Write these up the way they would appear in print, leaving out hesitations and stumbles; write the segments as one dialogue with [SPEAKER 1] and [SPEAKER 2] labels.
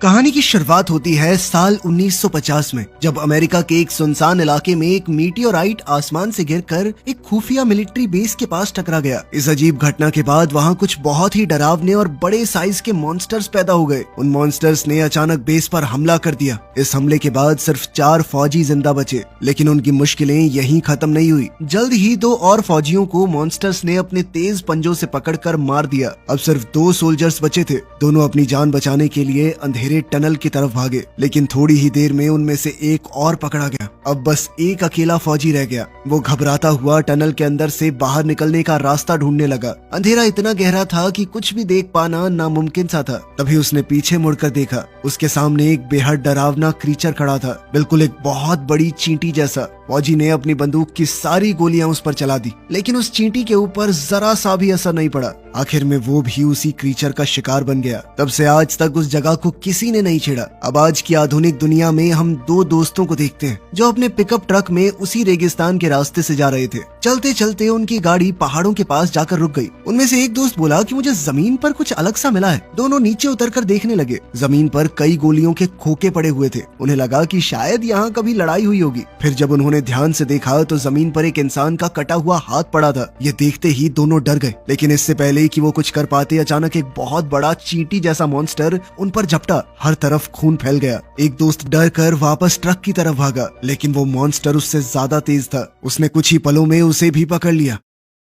[SPEAKER 1] कहानी की शुरुआत होती है साल 1950 में, जब अमेरिका के एक सुनसान इलाके में एक मीटियोराइट आसमान से गिरकर एक खुफिया मिलिट्री बेस के पास टकरा गया। इस अजीब घटना के बाद वहाँ कुछ बहुत ही डरावने और बड़े साइज के मॉन्स्टर्स पैदा हो गए। उन मॉन्स्टर्स ने अचानक बेस पर हमला कर दिया। इस हमले के बाद सिर्फ 4 फौजी जिंदा बचे, लेकिन उनकी मुश्किलें यहीं खत्म नहीं हुई। जल्द ही 2 और फौजियों को मॉन्स्टर्स ने अपने तेज पंजों से पकड़कर मार दिया। अब सिर्फ 2 सोल्जर्स बचे थे। दोनों अपनी जान बचाने के लिए अंधेरे टनल की तरफ भागे, लेकिन थोड़ी ही देर में उनमें से एक और पकड़ा गया। अब बस एक अकेला फौजी रह गया। वो घबराता हुआ टनल के अंदर से बाहर निकलने का रास्ता ढूंढने लगा। अंधेरा इतना गहरा था कि कुछ भी देख पाना नामुमकिन सा था। तभी उसने पीछे मुड़कर देखा। उसके सामने एक बेहद डरावना क्रीचर खड़ा था, बिल्कुल एक बहुत बड़ी चींटी जैसा। फौजी ने अपनी बंदूक की सारी गोलियां उस पर चला दी, लेकिन उस चींटी के ऊपर जरा सा भी असर नहीं पड़ा। आखिर में वो भी उसी क्रीचर का शिकार बन गया। तब से आज तक उस जगह को किसी ने नहीं छेड़ा। अब आज की आधुनिक दुनिया में हम 2 दोस्तों को देखते हैं जो अपने पिकअप ट्रक में उसी रेगिस्तान के रास्ते से जा रहे थे। चलते चलते उनकी गाड़ी पहाड़ों के पास जाकर रुक गई। उनमें से एक दोस्त बोला कि मुझे जमीन पर कुछ अलग सा मिला है। दोनों नीचे उतरकर देखने लगे। जमीन पर कई गोलियों के खोखे पड़े हुए थे। उन्हें लगा कि शायद यहाँ कभी लड़ाई हुई होगी। फिर जब उन्होंने ध्यान से देखा तो जमीन पर एक इंसान का कटा हुआ हाथ पड़ा था। ये देखते ही दोनों डर गए, लेकिन इससे पहले कि वो कुछ कर पाते अचानक एक बहुत बड़ा चींटी जैसा मॉन्स्टर उन पर झपटा। हर तरफ खून फैल गया। एक दोस्त डर कर वापस ट्रक की तरफ भागा, लेकिन वो मॉन्स्टर उससे ज्यादा तेज था। उसने कुछ ही पलों में उसे भी पकड़ लिया।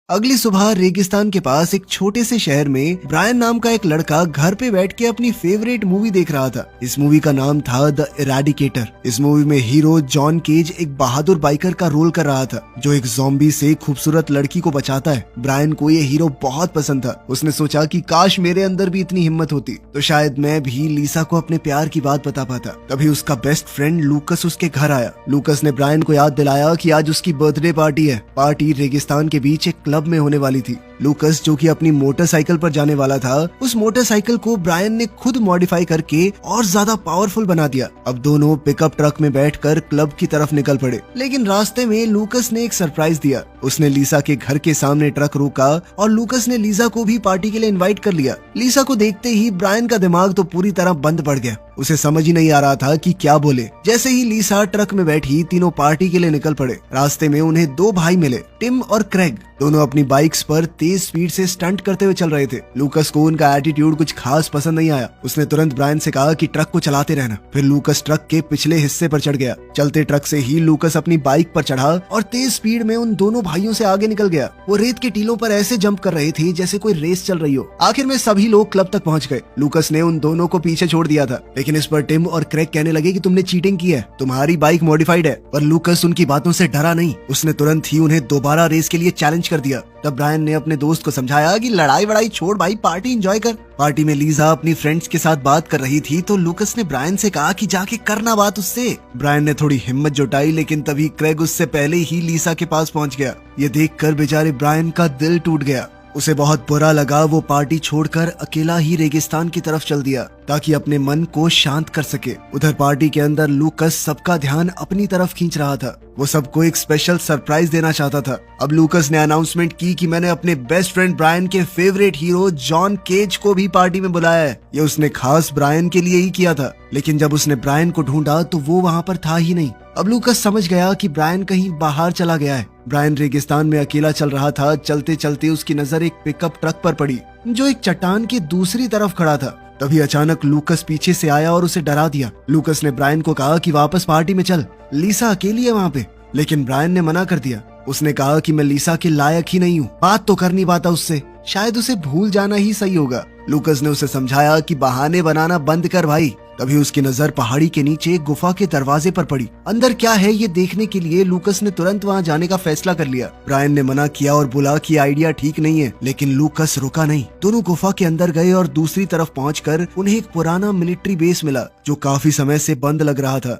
[SPEAKER 1] अगली सुबह रेगिस्तान के पास एक छोटे से शहर में ब्रायन नाम का एक लड़का घर पे बैठ के अपनी फेवरेट मूवी देख रहा था। इस मूवी का नाम था द इराडिकेटर। इस मूवी में हीरो जॉन केज एक बहादुर बाइकर का रोल कर रहा था, जो एक ज़ॉम्बी से खूबसूरत लड़की को बचाता है। ब्रायन को ये हीरो बहुत पसंद था। उसने सोचा कि काश मेरे अंदर भी इतनी हिम्मत होती तो शायद मैं भी लीसा को अपने प्यार की बात बता पाता। तभी उसका बेस्ट फ्रेंड लूकस उसके घर आया। लूकस ने ब्रायन को याद दिलाया कि आज उसकी बर्थडे पार्टी है। पार्टी रेगिस्तान के बीच एक क्लब में होने वाली थी। लूकस, जो कि अपनी मोटरसाइकिल पर जाने वाला था, उस मोटरसाइकिल को ब्रायन ने खुद मॉडिफाई करके और ज्यादा पावरफुल बना दिया। अब दोनों पिकअप ट्रक में बैठकर क्लब की तरफ निकल पड़े, लेकिन रास्ते में लूकस ने एक सरप्राइज दिया। उसने लीसा के घर के सामने ट्रक रोका और लूकस ने लीसा को भी पार्टी के लिए इनवाइट कर लिया। लीसा को देखते ही ब्रायन का दिमाग तो पूरी तरह बंद पड़ गया। उसे समझ ही नहीं आ रहा था कि क्या बोले। जैसे ही लीसा ट्रक में बैठी, तीनों पार्टी के लिए निकल पड़े। रास्ते में उन्हें 2 भाई मिले, टिम और क्रेग। दोनों अपनी बाइक्स पर तेज स्पीड से स्टंट करते हुए चल रहे थे। लूकस को उनका एटीट्यूड कुछ खास पसंद नहीं आया। उसने तुरंत ब्रायन से कहा कि ट्रक को चलाते रहना। फिर लूकस ट्रक के पिछले हिस्से पर चढ़ गया। चलते ट्रक से ही लूकस अपनी बाइक पर चढ़ा और तेज स्पीड में उन दोनों भाइयों से आगे निकल गया। वो रेत के टीलों पर ऐसे जंप कर रहे थे जैसे कोई रेस चल रही हो। आखिर में सभी लोग क्लब तक पहुंच गए। लूकस ने उन दोनों को पीछे छोड़ दिया था, लेकिन इस पर टिम और क्रेग कहने लगे कि तुमने चीटिंग की है, तुम्हारी बाइक मॉडिफाइड है। पर लूकस उनकी बातों से डरा नहीं। उसने तुरंत ही उन्हें दोबारा रेस के लिए चैलेंज कर दिया। तब ब्रायन ने अपने दोस्त को समझाया कि लड़ाई वड़ाई छोड़ भाई, पार्टी एंजॉय कर। पार्टी में लीजा अपनी फ्रेंड्स के साथ बात कर रही थी तो लूकस ने ब्रायन से कहा कि जाके करना बात उससे। ब्रायन ने थोड़ी हिम्मत जुटाई, लेकिन तभी क्रेग उससे पहले ही लीसा के पास पहुंच गया। ये देखकर बेचारे ब्रायन का दिल टूट गया। उसे बहुत बुरा लगा। वो पार्टी छोड़कर अकेला ही रेगिस्तान की तरफ चल दिया ताकि अपने मन को शांत कर सके। उधर पार्टी के अंदर लूकस सबका ध्यान अपनी तरफ खींच रहा था। वो सबको एक स्पेशल सरप्राइज देना चाहता था। अब लूकस ने अनाउंसमेंट की कि मैंने अपने बेस्ट फ्रेंड ब्रायन के फेवरेट हीरो जॉन केज को भी पार्टी में बुलाया है। ये उसने खास ब्रायन के लिए ही किया था, लेकिन जब उसने ब्रायन को ढूंढा तो वो वहाँ पर था ही नहीं। अब लूकस समझ गया कि ब्रायन कहीं बाहर चला गया है। ब्रायन रेगिस्तान में अकेला चल रहा था। चलते चलते उसकी नजर एक पिकअप ट्रक पर पड़ी जो एक चट्टान की दूसरी तरफ खड़ा था। तभी अचानक लूकस पीछे से आया और उसे डरा दिया। लूकस ने ब्रायन को कहा कि वापस पार्टी में चल, लीसा अकेली है वहाँ पे। लेकिन ब्रायन ने मना कर दिया। उसने कहा कि मैं लीसा के लायक ही नहीं हूँ, बात तो कर नहीं पाता उससे, शायद उसे भूल जाना ही सही होगा। लूकस ने उसे समझाया कि बहाने बनाना बंद कर भाई। तभी उसकी नजर पहाड़ी के नीचे एक गुफा के दरवाजे पर पड़ी। अंदर क्या है ये देखने के लिए लूकस ने तुरंत वहां जाने का फैसला कर लिया। ब्रायन ने मना किया और बोला कि आइडिया ठीक नहीं है, लेकिन लूकस रुका नहीं। दोनों गुफा के अंदर गए और दूसरी तरफ पहुंचकर उन्हें एक पुराना मिलिट्री बेस मिला जो काफी समय से बंद लग रहा था।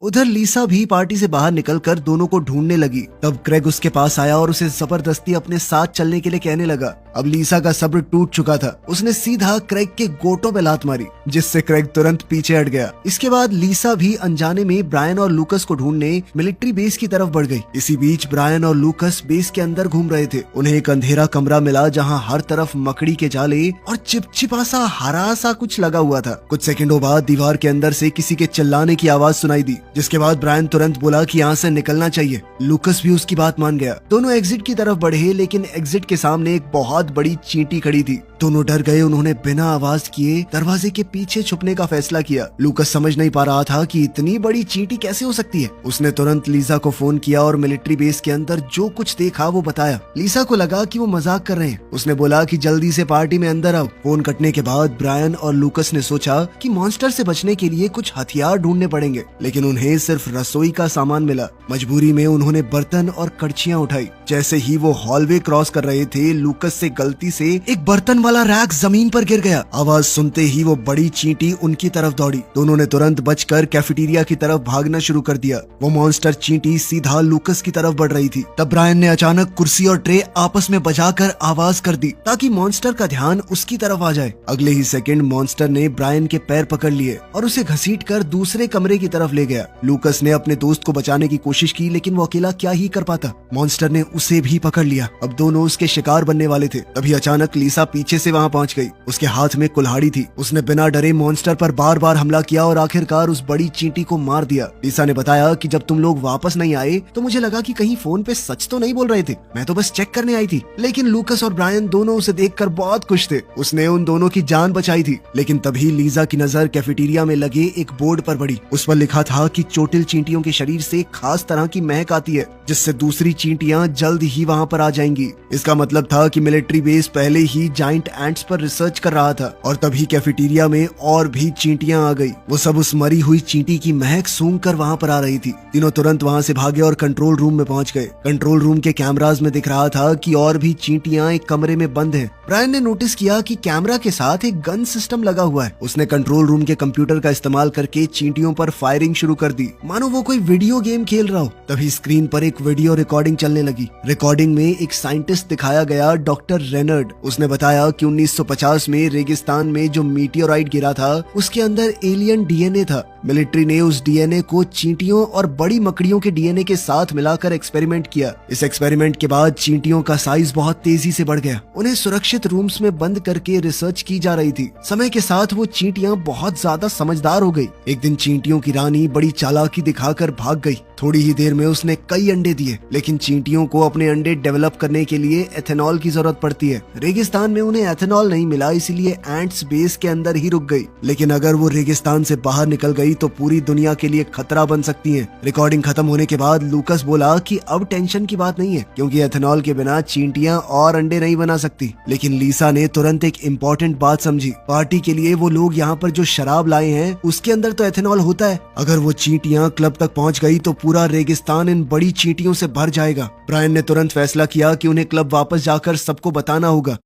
[SPEAKER 1] उधर लीसा भी पार्टी से बाहर निकलकर दोनों को ढूंढने लगी। तब क्रेग उसके पास आया और उसे जबरदस्ती अपने साथ चलने के लिए कहने लगा। अब लीसा का सब्र टूट चुका था। उसने सीधा क्रेग के गोटों पे लात मारी, जिससे क्रेग तुरंत पीछे हट गया। इसके बाद लीसा भी अनजाने में ब्रायन और लूकस को ढूंढने मिलिट्री बेस की तरफ बढ़ गई। इसी बीच ब्रायन और लूकस बेस के अंदर घूम रहे थे। उन्हें एक अंधेरा कमरा मिला जहाँ हर तरफ मकड़ी के जाले और चिपचिपा सा हरा सा कुछ लगा हुआ था। कुछ सेकंडों बाद दीवार के अंदर से किसी के चिल्लाने की आवाज सुनाई दी, जिसके बाद ब्रायन तुरंत बोला कि यहाँ से निकलना चाहिए। लूकस भी उसकी बात मान गया। दोनों एग्जिट की तरफ बढ़े, लेकिन एग्जिट के सामने एक बहुत बड़ी चींटी खड़ी थी। दोनों डर गए। उन्होंने बिना आवाज किए दरवाजे के पीछे छुपने का फैसला किया। लूकस समझ नहीं पा रहा था कि इतनी बड़ी चींटी कैसे हो सकती है। उसने तुरंत लीसा को फोन किया और मिलिट्री बेस के अंदर जो कुछ देखा वो बताया। लीसा को लगा कि वो मजाक कर रहे हैं। उसने बोला कि जल्दी से पार्टी में अंदर आओ। फोन कटने के बाद ब्रायन और लूकस ने सोचा कि मॉन्स्टर से बचने के लिए कुछ हथियार ढूंढने पड़ेंगे, लेकिन उन्हें सिर्फ रसोई का सामान मिला। मजबूरी में उन्होंने बर्तन और कड़छियां उठाई। जैसे ही वो हॉलवे क्रॉस कर रहे थे, लूकस से गलती से एक बर्तन वाला रैक जमीन पर गिर गया। आवाज सुनते ही वो बड़ी चींटी उनकी तरफ दौड़ी। दोनों ने तुरंत बचकर कैफेटेरिया की तरफ भागना शुरू कर दिया। वो मॉन्स्टर चींटी सीधा लूकस की तरफ बढ़ रही थी। तब ब्रायन ने अचानक कुर्सी और ट्रे आपस में बजाकर आवाज कर दी ताकि मॉन्स्टर का ध्यान उसकी तरफ आ जाए। अगले ही सेकंड मॉन्स्टर ने ब्रायन के पैर पकड़ लिए और उसे घसीटकर दूसरे कमरे की तरफ ले गया। लूकस ने अपने दोस्त को बचाने की कोशिश की, लेकिन वो अकेला क्या ही कर पाता। मॉन्स्टर ने उसे भी पकड़ लिया। अब दोनों उसके शिकार बनने वाले थे। तभी अचानक लीसा पीछे से वहाँ पहुँच गई। उसके हाथ में कुल्हाड़ी थी। उसने बिना डरे मॉन्स्टर पर बार बार हमला किया और आखिरकार उस बड़ी चींटी को मार दिया। लीसा ने बताया कि जब तुम लोग वापस नहीं आए तो मुझे लगा कि कहीं फोन पे सच तो नहीं बोल रहे थे। मैं तो बस चेक करने आई थी। लेकिन लूकस और ब्रायन दोनों उसे देखकर बहुत खुश थे। उसने उन दोनों की जान बचाई थी। लेकिन तभी लीसा की नजर कैफेटेरिया में लगे एक बोर्ड पर पड़ी। उस पर लिखा था कि चोटिल चींटियों के शरीर से खास तरह की महक आती है, जिससे दूसरी चींटियां जल्द ही वहाँ पर आ जाएंगी। इसका मतलब था कि मिलिट्री बेस पहले ही जाइंट एंट्स पर रिसर्च कर रहा था। और तभी कैफेटेरिया में और भी चींटियां आ गई। वो सब उस मरी हुई चींटी की महक सूंघ कर वहाँ पर आ रही थी। तीनों तुरंत वहाँ से भागे और कंट्रोल रूम में पहुंच गए। कंट्रोल रूम के कैमराज में दिख रहा था कि और भी चींटियां एक कमरे में बंद हैं। ब्रायन ने नोटिस किया कि कैमरा के साथ एक गन सिस्टम लगा हुआ है। उसने कंट्रोल रूम के कंप्यूटर का इस्तेमाल करके चींटियों पर फायरिंग शुरू कर दी, मानो वो कोई वीडियो गेम खेल रहा हो। तभी स्क्रीन पर एक वीडियो रिकॉर्डिंग चलने लगी। रिकॉर्डिंग में एक साइंटिस्ट दिखाया गया, डॉक्टर रेनर्ड। उसने बताया कि 1950 में रेगिस्तान में जो मीटियोराइट गिरा था उसके अंदर एलियन डीएनए था। मिलिट्री ने उस डीएनए को चींटियों और बड़ी मकड़ियों के डीएनए के साथ मिलाकर एक्सपेरिमेंट किया। इस एक्सपेरिमेंट के बाद चींटियों का साइज बहुत तेजी से बढ़ गया। उन्हें सुरक्षित रूम्स में बंद करके रिसर्च की जा रही थी। समय के साथ वो चींटियां बहुत ज्यादा समझदार हो गई। एक दिन चींटियों की रानी बड़ी चालाकी दिखाकर भाग गई। थोड़ी ही देर में उसने कई अंडे दिए, लेकिन चींटियों को अपने अंडे डेवलप करने के लिए एथेनॉल की जरूरत पड़ती है। रेगिस्तान में उन्हें एथेनॉल नहीं मिला, इसीलिए एंट्स बेस के अंदर ही रुक गई। लेकिन अगर वो रेगिस्तान से बाहर निकल गई तो पूरी दुनिया के लिए खतरा बन सकती है। रिकॉर्डिंग खत्म होने के बाद लूकस बोला कि अब टेंशन की बात नहीं है, क्योंकि एथेनॉल के बिना चींटियां और अंडे नहीं बना सकती। लेकिन लीसा ने तुरंत एक इम्पोर्टेंट बात समझी। पार्टी के लिए वो लोग यहाँ पर जो शराब लाए हैं उसके अंदर तो एथेनॉल होता है। अगर वो चींटियां क्लब तक पहुँच गई तो पूरा रेगिस्तान इन बड़ी चींटियों से भर जाएगा। ब्रायन ने तुरंत फैसला किया कि उन्हें क्लब वापस जाकर सबको बताना होगा।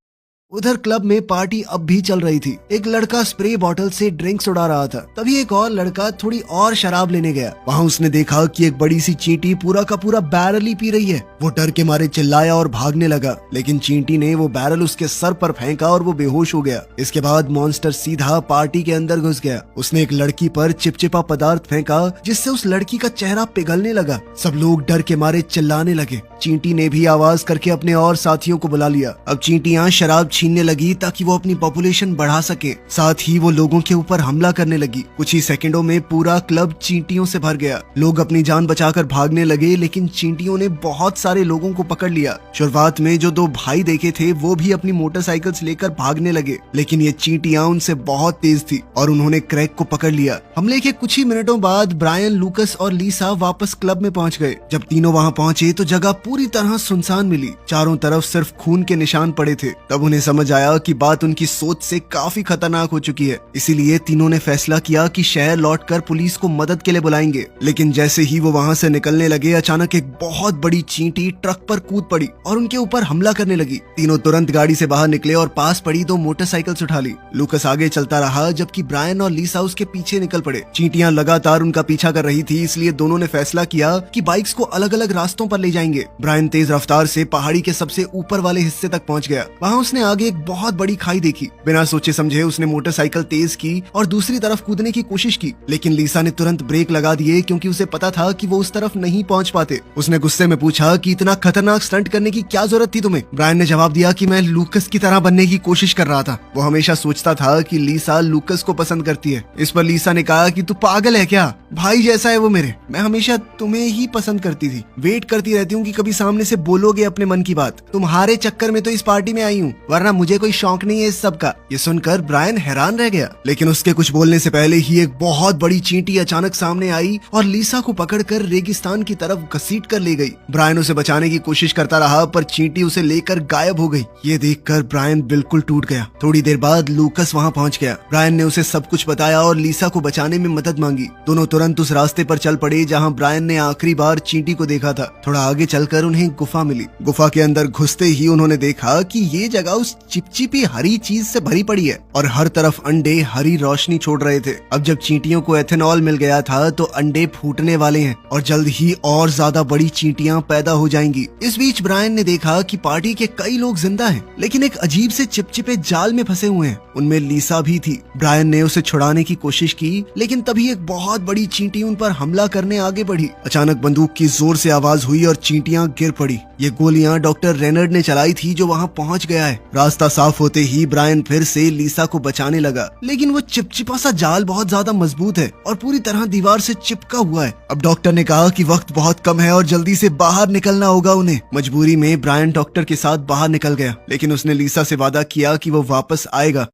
[SPEAKER 1] उधर क्लब में पार्टी अब भी चल रही थी। एक लड़का स्प्रे बॉटल से ड्रिंक्स उड़ा रहा था। तभी एक और लड़का थोड़ी और शराब लेने गया। वहाँ उसने देखा कि एक बड़ी सी चींटी पूरा का पूरा बैरल ही पी रही है। वो डर के मारे चिल्लाया और भागने लगा, लेकिन चींटी ने वो बैरल उसके सर पर फेंका और वो बेहोश हो गया। इसके बाद मॉन्स्टर सीधा पार्टी के अंदर घुस गया। उसने एक लड़की पर चिपचिपा पदार्थ फेंका, जिससे उस लड़की का चेहरा पिघलने लगा। सब लोग डर के मारे चिल्लाने लगे। चींटी ने भी आवाज करके अपने और साथियों को बुला लिया। अब चींटियां शराब छीनने लगी ताकि वो अपनी पॉपुलेशन बढ़ा सके। साथ ही वो लोगों के ऊपर हमला करने लगी। कुछ ही सेकंडों में पूरा क्लब चींटियों से भर गया। लोग अपनी जान बचाकर भागने लगे, लेकिन चींटियों ने बहुत सारे लोगों को पकड़ लिया। शुरुआत में जो दो भाई देखे थे वो भी अपनी मोटरसाइकिल्स लेकर भागने लगे, लेकिन ये चींटियां उनसे बहुत तेज थी और उन्होंने क्रैग को पकड़ लिया। हमले के कुछ ही मिनटों बाद ब्रायन, लूकस और लीसा वापस क्लब में पहुंच गए। जब तीनों वहां पहुंचे तो जगह पूरी तरह सुनसान मिली। चारों तरफ सिर्फ खून के निशान पड़े थे। तब उन्हें समझ आया कि बात उनकी सोच से काफी खतरनाक हो चुकी है, इसीलिए तीनों ने फैसला किया कि शहर लौटकर पुलिस को मदद के लिए बुलाएंगे। लेकिन जैसे ही वो वहाँ से निकलने लगे, अचानक एक बहुत बड़ी चींटी ट्रक पर कूद पड़ी और उनके ऊपर हमला करने लगी। तीनों तुरंत गाड़ी से बाहर निकले और पास पड़ी 2 मोटरसाइकिल्स उठा ली। लूकस आगे चलता रहा जबकि ब्रायन और लीसा उसके पीछे निकल पड़े। चींटियां लगातार उनका पीछा कर रही थी, इसलिए दोनों ने फैसला किया कि बाइक्स को अलग अलग रास्तों पर ले जाएंगे। ब्रायन तेज रफ्तार से पहाड़ी के सबसे ऊपर वाले हिस्से तक पहुंच गया। वहां उसने आगे एक बहुत बड़ी खाई देखी। बिना सोचे समझे उसने मोटरसाइकिल तेज की और दूसरी तरफ कूदने की कोशिश की, लेकिन लीसा ने तुरंत ब्रेक लगा दिए क्योंकि उसे पता था कि वो उस तरफ नहीं पहुंच पाते। उसने गुस्से में पूछा कि इतना खतरनाक स्टंट करने की क्या जरूरत थी तुम्हें? ब्रायन ने जवाब दिया कि मैं लूकस की तरह बनने की कोशिश कर रहा था। वो हमेशा सोचता था कि लीसा लूकस को पसंद करती है। इस पर लीसा ने कहा कि तू पागल है क्या? भाई जैसा है वो मेरे। मैं हमेशा तुम्हें ही पसंद करती थी। वेट करती रहती हूँ कि कभी सामने से बोलोगे अपने मन की बात। तुम्हारे चक्कर में तो इस पार्टी में आई हूँ, वरना मुझे कोई शौक नहीं है इस सब का। ये सुनकर ब्रायन हैरान रह गया, लेकिन उसके कुछ बोलने से पहले ही एक बहुत बड़ी चींटी अचानक सामने आई और लीसा को पकड़कर रेगिस्तान की तरफ घसीट कर ले गई। ब्रायन उसे बचाने की कोशिश करता रहा, पर चींटी उसे लेकर गायब हो गई। ये देखकर ब्रायन बिल्कुल टूट गया। थोड़ी देर बाद लूकस वहाँ पहुँच गया। ब्रायन ने उसे सब कुछ बताया और लीसा को बचाने में मदद मांगी। दोनों तुरंत उस रास्ते पर चल पड़े जहाँ ब्रायन ने आखिरी बार चींटी को देखा था। थोड़ा आगे चलकर उन्हें गुफा मिली। गुफा के अंदर घुसते ही उन्होंने देखा कि ये जगह उस चिपचिपी हरी चीज से भरी पड़ी है और हर तरफ अंडे हरी रोशनी छोड़ रहे थे। अब जब चींटियों को एथेनॉल मिल गया था तो अंडे फूटने वाले हैं और जल्द ही और ज्यादा बड़ी चींटियां पैदा हो जाएंगी। इस बीच ब्रायन ने देखा कि पार्टी के कई लोग जिंदा हैं, लेकिन एक अजीब से चिपचिपे जाल में फंसे हुए हैं। उनमें लीसा भी थी। ब्रायन ने उसे छुड़ाने की कोशिश की, लेकिन तभी एक बहुत बड़ी चींटी उन पर हमला करने आगे बढ़ी। अचानक बंदूक की जोर से आवाज हुई और चींटियां गिर पड़ी। ये गोलियां डॉक्टर रेनर्ड ने चलाई थी जो वहाँ पहुँच गया है। रास्ता साफ होते ही ब्रायन फिर से लीसा को बचाने लगा, लेकिन वो चिपचिपा सा जाल बहुत ज्यादा मजबूत है और पूरी तरह दीवार से चिपका हुआ है। अब डॉक्टर ने कहा कि वक्त बहुत कम है और जल्दी से बाहर निकलना होगा उन्हें। मजबूरी में ब्रायन डॉक्टर के साथ बाहर निकल गया, लेकिन उसने लीसा से वादा किया कि वो वापस आएगा।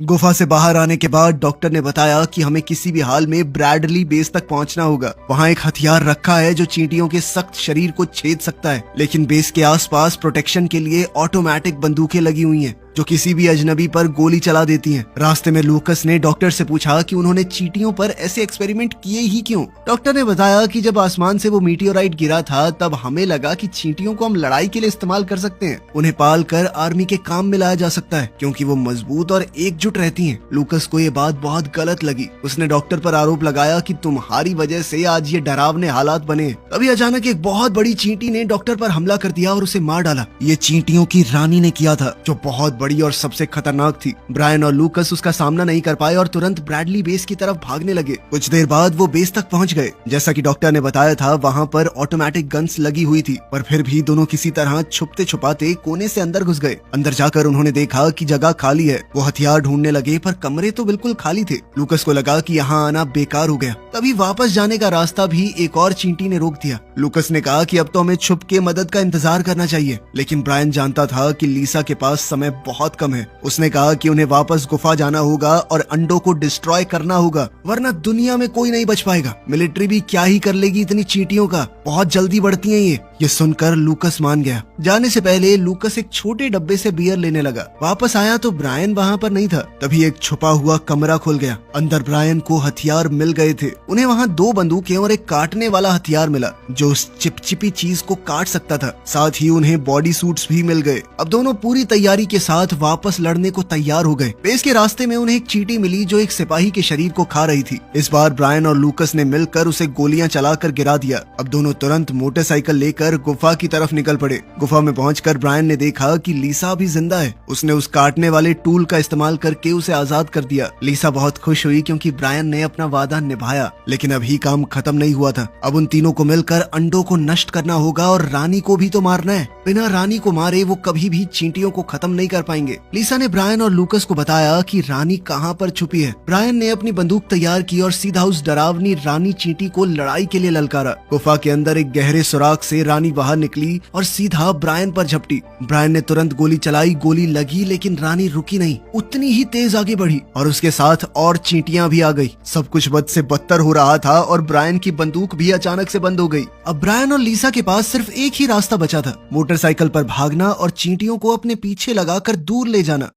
[SPEAKER 1] गुफा से बाहर आने के बाद डॉक्टर ने बताया कि हमें किसी भी हाल में ब्रैडली बेस तक पहुंचना होगा। वहां एक हथियार रखा है जो चींटियों के सख्त शरीर को छेद सकता है, लेकिन बेस के आसपास प्रोटेक्शन के लिए ऑटोमेटिक बंदूकें लगी हुई हैं जो किसी भी अजनबी पर गोली चला देती हैं। रास्ते में लूकस ने डॉक्टर से पूछा कि उन्होंने चींटियों पर ऐसे एक्सपेरिमेंट किए ही क्यों। डॉक्टर ने बताया कि जब आसमान से वो मीटियोराइट गिरा था तब हमें लगा कि चींटियों को हम लड़ाई के लिए इस्तेमाल कर सकते हैं। उन्हें पाल कर आर्मी के काम में लाया जा सकता है क्योंकि वो मजबूत और एकजुट रहती हैं। लूकस को ये बात बहुत गलत लगी। उसने डॉक्टर पर आरोप लगाया कि तुम्हारी वजह से आज ये डरावने हालात बने। तभी अचानक एक बहुत बड़ी चींटी ने डॉक्टर पर हमला कर दिया और उसे मार डाला। ये चींटियों की रानी ने किया था जो बहुत बड़ी और सबसे खतरनाक थी। ब्रायन और लूकस उसका सामना नहीं कर पाए और तुरंत ब्रैडली बेस की तरफ भागने लगे। कुछ देर बाद वो बेस तक पहुंच गए। जैसा कि डॉक्टर ने बताया था वहां पर ऑटोमेटिक गन्स लगी हुई थी, पर फिर भी दोनों किसी तरह छुपते छुपाते कोने से अंदर घुस गए। अंदर जाकर उन्होंने देखा कि जगह खाली है। वो हथियार ढूंढने लगे पर कमरे तो बिल्कुल खाली थे। लूकस को लगा कि यहाँ आना बेकार हो गया। तभी वापस जाने का रास्ता भी एक और चींटी ने रोक दिया। लूकस ने कहा कि अब तो हमें छुप के मदद का इंतजार करना चाहिए, लेकिन ब्रायन जानता था कि लीसा के पास समय बहुत कम है। उसने कहा कि उन्हें वापस गुफा जाना होगा और अंडों को डिस्ट्रॉय करना होगा, वरना दुनिया में कोई नहीं बच पाएगा। मिलिट्री भी क्या ही कर लेगी इतनी चींटियों का, बहुत जल्दी बढ़ती हैं ये सुनकर लूकस मान गया। जाने से पहले लूकस एक छोटे डब्बे से बियर लेने लगा। वापस आया तो ब्रायन वहाँ पर नहीं था। तभी एक छुपा हुआ कमरा खुल गया। अंदर ब्रायन को हथियार मिल गए थे। उन्हें वहाँ 2 बंदूकें और एक काटने वाला हथियार मिला जो उस चिपचिपी चीज को काट सकता था। साथ ही उन्हें बॉडी सूट्स भी मिल गए। अब दोनों पूरी तैयारी के साथ वापस लड़ने को तैयार हो गए। बेस के रास्ते में उन्हें एक चींटी मिली जो एक सिपाही के शरीर को खा रही थी। इस बार ब्रायन और लूकस ने मिलकर उसे गोलियां चलाकर गिरा दिया। अब दोनों तुरंत मोटरसाइकिल लेकर गुफा की तरफ निकल पड़े। गुफा में पहुंचकर ब्रायन ने देखा कि लीसा भी जिंदा है। उसने उस काटने वाले टूल का इस्तेमाल करके उसे आजाद कर दिया। लीसा बहुत खुश हुई क्योंकि ब्रायन ने अपना वादा निभाया, लेकिन अभी काम खत्म नहीं हुआ था। अब उन तीनों को मिलकर अंडों को नष्ट करना होगा और रानी को भी तो मारना है। बिना रानी को मारे वो कभी भी चींटियों को खत्म नहीं कर पाएंगे। लीसा ने ब्रायन और लूकस को बताया कि रानी कहाँ पर छुपी है। ब्रायन ने अपनी बंदूक तैयार की और सीधा उस डरावनी रानी चींटी को लड़ाई के लिए ललकारा। गुफा के अंदर एक गहरे सुराख से रानी बाहर निकली और सीधा ब्रायन पर झपटी। ब्रायन ने तुरंत गोली चलाई, गोली लगी लेकिन रानी रुकी नहीं, उतनी ही तेज आगे बढ़ी और उसके साथ और चींटियां भी आ गई। सब कुछ बद से बदतर हो रहा था और ब्रायन की बंदूक भी अचानक से बंद हो गई। अब ब्रायन और लीसा के पास सिर्फ एक ही रास्ता बचा था, मोटरसाइकिल पर भागना और चींटियों को अपने पीछे लगाकर दूर ले जाना।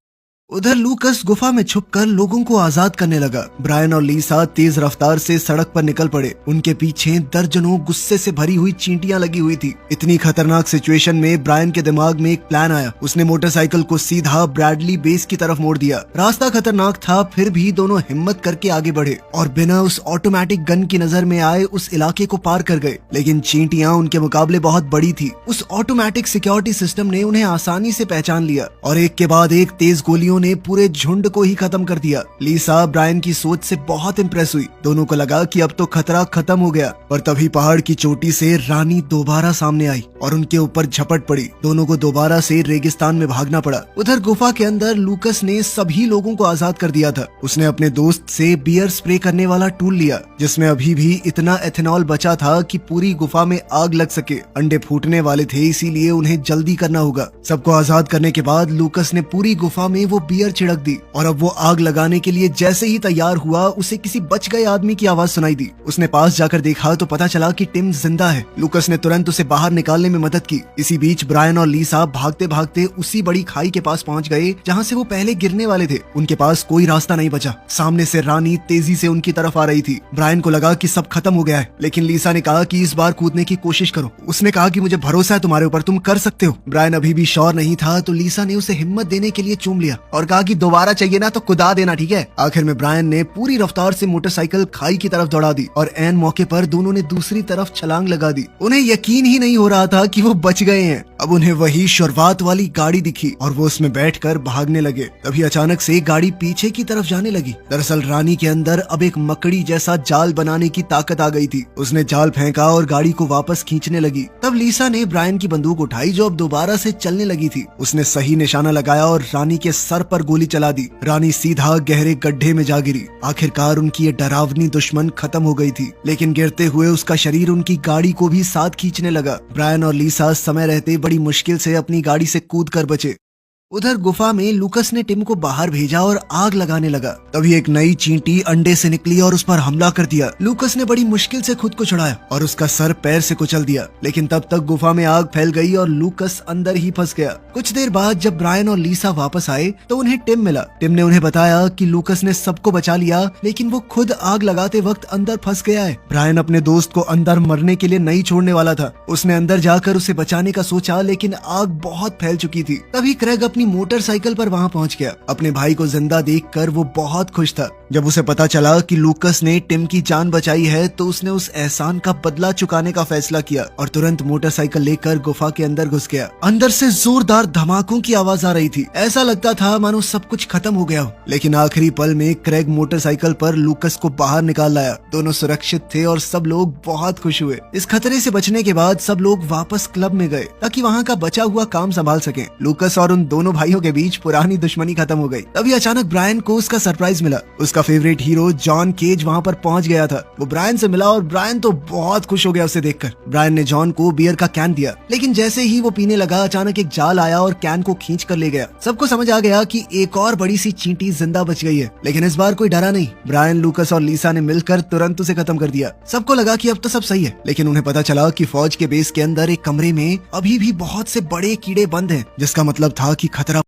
[SPEAKER 1] उधर लूकस गुफा में छुपकर लोगों को आजाद करने लगा। ब्रायन और लीसा तेज रफ्तार से सड़क पर निकल पड़े। उनके पीछे दर्जनों गुस्से से भरी हुई चींटियां लगी हुई थी। इतनी खतरनाक सिचुएशन में ब्रायन के दिमाग में एक प्लान आया। उसने मोटरसाइकिल को सीधा ब्रैडली बेस की तरफ मोड़ दिया। रास्ता खतरनाक था, फिर भी दोनों हिम्मत करके आगे बढ़े और बिना उस ऑटोमेटिक गन की नजर में आए उस इलाके को पार कर गए। लेकिन चींटियां उनके मुकाबले बहुत बड़ी थी। उस ऑटोमेटिक सिक्योरिटी सिस्टम ने उन्हें आसानी से पहचान लिया और एक के बाद एक तेज गोलियों ने पूरे झुंड को ही खत्म कर दिया। लीसा ब्रायन की सोच से बहुत इंप्रेस हुई। दोनों को लगा कि अब तो खतरा खत्म हो गया, पर तभी पहाड़ की चोटी से रानी दोबारा सामने आई और उनके ऊपर झपट पड़ी। दोनों को दोबारा से रेगिस्तान में भागना पड़ा। उधर गुफा के अंदर लूकस ने सभी लोगों को आजाद कर दिया था। उसने अपने दोस्त से बियर स्प्रे करने वाला टूल लिया, जिसमें अभी भी इतना एथेनॉल बचा था कि पूरी गुफा में आग लग सके। अंडे फूटने वाले थे, इसीलिए उन्हें जल्दी करना होगा। सबको आजाद करने के बाद लूकस ने पूरी गुफा में वो बियर छिड़क दी और अब वो आग लगाने के लिए जैसे ही तैयार हुआ, उसे किसी बच गए आदमी की आवाज सुनाई दी। उसने पास जाकर देखा तो पता चला कि टिम जिंदा है। लूकस ने तुरंत उसे बाहर निकालने में मदद की। इसी बीच ब्रायन और लीसा भागते भागते उसी बड़ी खाई के पास पहुंच गए जहां से वो पहले गिरने वाले थे। उनके पास कोई रास्ता नहीं बचा। सामने से रानी तेजी से उनकी तरफ आ रही थी। ब्रायन को लगा कि सब खत्म हो गया है, लेकिन लीसा ने कहा कि इस बार कूदने की कोशिश करो। उसने कहा कि मुझे भरोसा है तुम्हारे ऊपर, तुम कर सकते हो। ब्रायन अभी भी श्योर नहीं था तो लीसा ने उसे हिम्मत देने के लिए चूम लिया और कहा कि दोबारा चाहिए ना तो कुदा देना, ठीक है। आखिर में ब्रायन ने पूरी रफ्तार से मोटरसाइकिल खाई की तरफ दौड़ा दी और ऐन मौके पर दोनों ने दूसरी तरफ छलांग लगा दी। उन्हें यकीन ही नहीं हो रहा था कि वो बच गए हैं। अब उन्हें वही शुरुआत वाली गाड़ी दिखी और वो उसमें बैठकर भागने लगे। तभी अचानक से गाड़ी पीछे की तरफ जाने लगी। दरअसल रानी के अंदर अब एक मकड़ी जैसा जाल बनाने की ताकत आ गई थी। उसने जाल फेंका और गाड़ी को वापस खींचने लगी। तब लीसा ने ब्रायन की बंदूक उठाई जो अब दोबारा से चलने लगी थी। उसने सही निशाना लगाया और रानी के सर पर गोली चला दी। रानी सीधा गहरे गड्ढे में जा गिरी। आखिरकार उनकी ये डरावनी दुश्मन खत्म हो गई थी, लेकिन गिरते हुए उसका शरीर उनकी गाड़ी को भी साथ खींचने लगा। ब्रायन और लीसा समय रहते बड़ी मुश्किल से अपनी गाड़ी से कूदकर बचे। उधर गुफा में लूकस ने टिम को बाहर भेजा और आग लगाने लगा। तभी एक नई चींटी अंडे से निकली और उस पर हमला कर दिया। लूकस ने बड़ी मुश्किल से खुद को छुड़ाया और उसका सर पैर से कुचल दिया, लेकिन तब तक गुफा में आग फैल गई और लूकस अंदर ही फंस गया। कुछ देर बाद जब ब्रायन और लीसा वापस आए तो उन्हें टिम मिला। टिम ने उन्हें बताया कि लूकस ने सबको बचा लिया, लेकिन वो खुद आग लगाते वक्त अंदर फंस गया है। ब्रायन अपने दोस्त को अंदर मरने के लिए नहीं छोड़ने वाला था। उसने अंदर जाकर उसे बचाने का सोचा, लेकिन आग बहुत फैल चुकी थी। तभी क्रेग अपनी मोटरसाइकिल पर वहां पहुंच गया। अपने भाई को जिंदा देखकर वो बहुत खुश था। जब उसे पता चला कि लूकस ने टिम की जान बचाई है तो उसने उस एहसान का बदला चुकाने का फैसला किया और तुरंत मोटरसाइकिल लेकर गुफा के अंदर घुस गया। अंदर से जोरदार धमाकों की आवाज आ रही थी। ऐसा लगता था मानो सब कुछ खत्म हो गया हो, लेकिन आखिरी पल में क्रेग मोटरसाइकिल पर लूकस को बाहर निकाल लाया। दोनों सुरक्षित थे और सब लोग बहुत खुश हुए। इस खतरे से बचने के बाद सब लोग वापस क्लब में गए ताकि वहाँ का बचा हुआ काम संभाल सके। लूकस और उन दोनों भाइयों के बीच पुरानी दुश्मनी खत्म हो गई। तभी अचानक ब्रायन को उसका सरप्राइज मिला। उसका फेवरेट हीरो जॉन केज वहाँ पर पहुँच गया था। वो ब्रायन से मिला और ब्रायन तो बहुत खुश हो गया उसे देखकर। ब्रायन ने जॉन को बियर का कैन दिया, लेकिन जैसे ही वो पीने लगा अचानक एक जाल आया और कैन को खींच कर ले गया। सबको समझ आ गया कि एक और बड़ी सी चींटी जिंदा बच गई है, लेकिन इस बार कोई डरा नहीं। ब्रायन, लूकस और लीसा ने मिलकर तुरंत उसे खत्म कर दिया। सबको लगा कि अब तो सब सही है, लेकिन उन्हें पता चला कि फौज के बेस के अंदर एक कमरे में अभी भी बहुत से बड़े कीड़े बंद हैं, जिसका मतलब था कि खतरा